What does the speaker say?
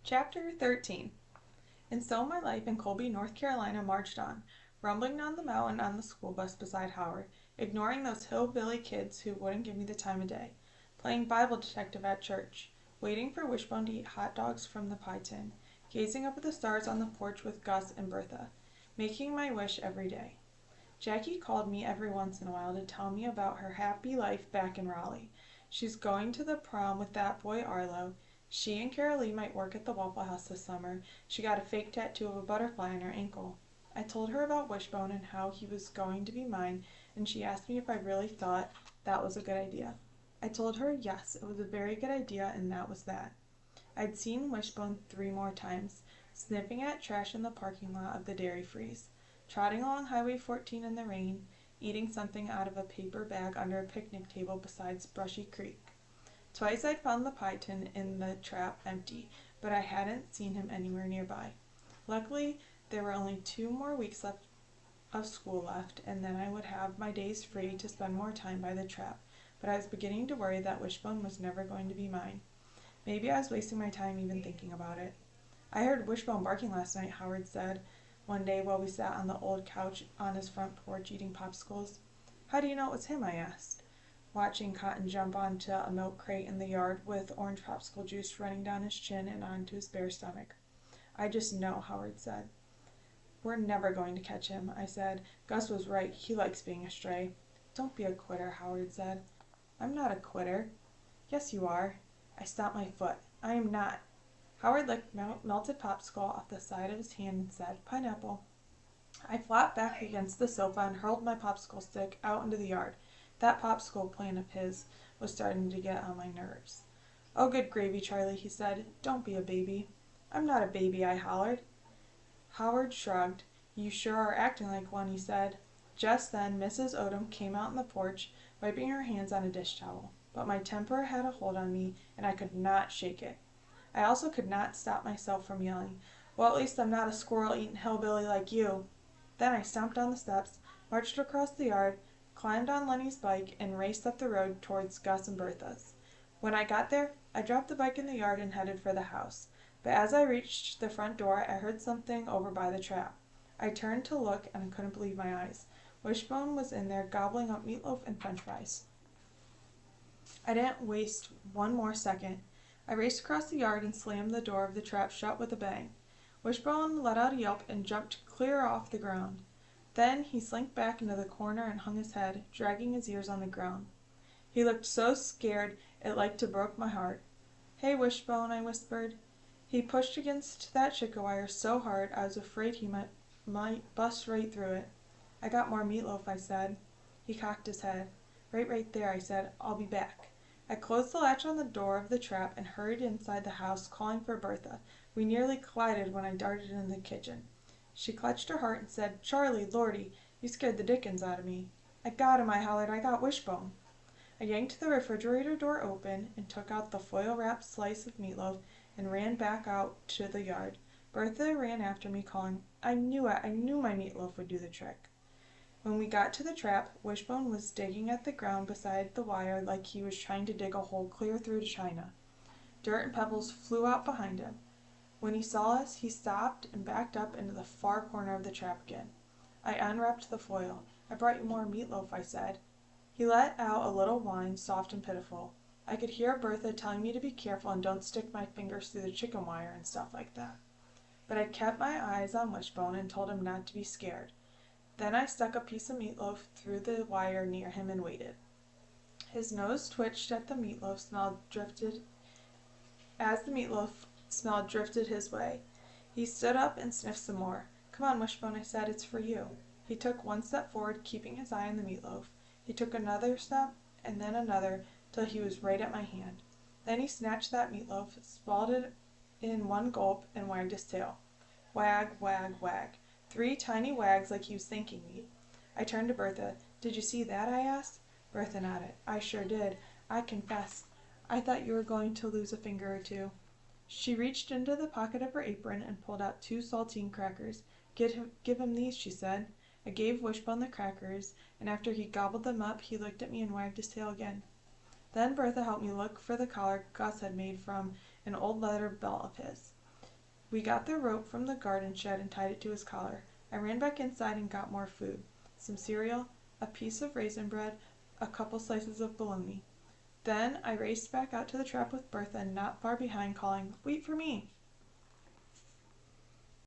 Chapter 13. And so my life in Colby, North Carolina marched on, rumbling down the mountain on the school bus beside Howard, ignoring those hillbilly kids who wouldn't give me the time of day, playing Bible detective at church, waiting for Wishbone to eat hot dogs from the pie tin, gazing up at the stars on the porch with Gus and Bertha, making my wish every day. Jackie called me every once in a while to tell me about her happy life back in Raleigh. She's going to the prom with that boy Arlo. She and Carolee might work at the Waffle House this summer. She got a fake tattoo of a butterfly on her ankle. I told her about Wishbone and how he was going to be mine, and she asked me if I really thought that was a good idea. I told her yes, it was a very good idea, and that was that. I'd seen Wishbone 3 more times, sniffing at trash in the parking lot of the Dairy Freeze, trotting along Highway 14 in the rain, eating something out of a paper bag under a picnic table beside Brushy Creek. Twice I'd found the pie tin in the trap empty, but I hadn't seen him anywhere nearby. Luckily, there were only 2 more weeks left of school left, and then I would have my days free to spend more time by the trap, but I was beginning to worry that Wishbone was never going to be mine. Maybe I was wasting my time even thinking about it. I heard Wishbone barking last night, Howard said one day while we sat on the old couch on his front porch eating popsicles. How do you know it was him? I asked, watching Cotton jump onto a milk crate in the yard with orange popsicle juice running down his chin and onto his bare stomach. I just know, Howard said. We're never going to catch him, I said. Gus was right. He likes being a stray. Don't be a quitter, Howard said. I'm not a quitter. Yes, you are. I stomped my foot. I am not. Howard licked melted popsicle off the side of his hand and said, Pineapple. I flopped back against the sofa and hurled my popsicle stick out into the yard. That popsicle plan of his was starting to get on my nerves. Oh, good gravy, Charlie, he said. Don't be a baby. I'm not a baby, I hollered. Howard shrugged. You sure are acting like one, he said. Just then Mrs. Odom came out on the porch, wiping her hands on a dish towel. But my temper had a hold on me, and I could not shake it. I also could not stop myself from yelling, Well, at least I'm not a squirrel-eating hillbilly like you. Then I stomped down the steps, marched across the yard, climbed on Lenny's bike, and raced up the road towards Gus and Bertha's. When I got there, I dropped the bike in the yard and headed for the house. But as I reached the front door, I heard something over by the trap. I turned to look, and I couldn't believe my eyes. Wishbone was in there gobbling up meatloaf and french fries. I didn't waste one more second. I raced across the yard and slammed the door of the trap shut with a bang. Wishbone let out a yelp and jumped clear off the ground. Then he slinked back into the corner and hung his head, dragging his ears on the ground. He looked so scared it like to broke my heart. Hey, Wishbone, I whispered. He pushed against that chicken wire so hard I was afraid he might bust right through it. I got more meatloaf, I said. He cocked his head. Right there, I said. I'll be back. I closed the latch on the door of the trap and hurried inside the house, calling for Bertha. We nearly collided when I darted into the kitchen. She clutched her heart and said, Charlie, Lordy, you scared the dickens out of me. I got him, I hollered. I got Wishbone. I yanked the refrigerator door open and took out the foil-wrapped slice of meatloaf and ran back out to the yard. Bertha ran after me, calling, I knew it. I knew my meatloaf would do the trick. When we got to the trap, Wishbone was digging at the ground beside the wire like he was trying to dig a hole clear through to China. Dirt and pebbles flew out behind him. When he saw us, he stopped and backed up into the far corner of the trap again. I unwrapped the foil. I brought you more meatloaf, I said. He let out a little whine, soft and pitiful. I could hear Bertha telling me to be careful and don't stick my fingers through the chicken wire and stuff like that. But I kept my eyes on Wishbone and told him not to be scared. Then I stuck a piece of meatloaf through the wire near him and waited. His nose twitched as the meatloaf smell drifted his way. He stood up and sniffed some more. Come on, Wishbone, I said, it's for you. He took one step forward, keeping his eye on the meatloaf. He took another step, and then another, till he was right at my hand. Then he snatched that meatloaf, swallowed it in one gulp, and wagged his tail. Wag, wag, wag. 3 tiny wags like he was thanking me. I turned to Bertha. Did you see that? I asked. Bertha nodded. I sure did. I confess. I thought you were going to lose a finger or 2. She reached into the pocket of her apron and pulled out 2 saltine crackers. Give him these, she said. I gave Wishbone the crackers, and after he gobbled them up, he looked at me and wagged his tail again. Then Bertha helped me look for the collar Gus had made from an old leather belt of his. We got the rope from the garden shed and tied it to his collar. I ran back inside and got more food. Some cereal, a piece of raisin bread, a couple slices of bologna. Then I raced back out to the trap with Bertha, not far behind, calling, "Wait for me!"